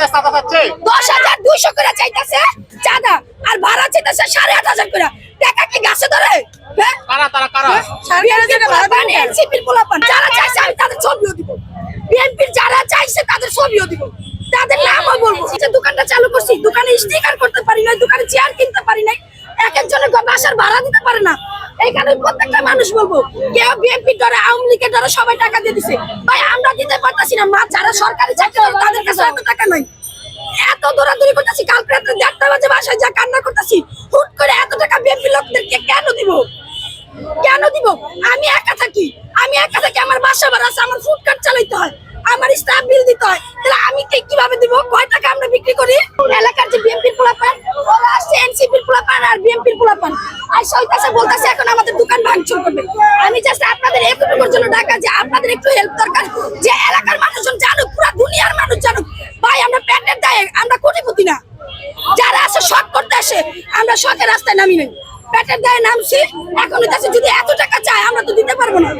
চাইতেছে চাঁদা চাচ্ছে 10,200 করে চাইতেছে চাঁদা আর ভাড়া চাইতেছে 8,500 করে। টাকা কি গাছে ধরে? হ্যাঁ কারা তারা কারা এনসিপির পোলাপান যারা চাইছে আমি তাদের ছবিও দিব, বিএনপির যারা চাইছে তাদের ছবিও দিব, তাদের নামও বলবো। যে দোকানটা চালু করছি, দোকানে স্টিকার করতে পারি না, দোকানে চেয়ার কিনতে পারি না, এক একজনের বাসার ভাড়া দিতে পারে না। এইখানে প্রত্যেকটা মানুষ বলবো, কেউ বিএনপির ধরে আওয়ামী লীগের ধরে সবাই টাকা দিয়ে দিছে, ভাই আমরা দিতে পারতাছি না। মা যারা সরকারি চাকরি করে তাদের কাছে এত টাকা নাই, এত দৌড়াদৌড়ি করতেছি, কালকে রাতে 1:30 বাজে বাসায় যা কান্না করতেছি, হুট করে এত টাকা বিএনপি লোকদেরকে কেন দিব? কেন দিব? আমি একা থাকি, আমার বাসা ভাড়া আছে, আমার ফুড কার্ট চালাইতে হয়, আমার স্টাফ বিল দিতে হয়, তাহলে আমি কিভাবে দিব? কয় টাকা আমরা বিক্রি করি? এলাকার যে বিএনপির পোলাপান ওরা আসছে, এনসিপির পোলাপান আর বিএনপির পোলাপান আর সইতাছে বলতাছে এখন আমাদের দোকান ভাঙচুর করবে। আমি জাস্ট আপনাদের এতটুকুর জন্য ডাকা যে আপনাদের একটু হেল্প দরকার, যে এলাকার মানুষজন জানুক, পুরো দুনিয়ার মানুষ জানুক, ভাই আমরা পেটের দায়ে আমরা কোটিপতি না। যারা আসে শখ করতে আসে, আমরা শখের রাস্তায় নামি নাই, পেটের দায়ে নামছি। এখন যদি এত টাকা চায় আমরা তো দিতে পারবো না।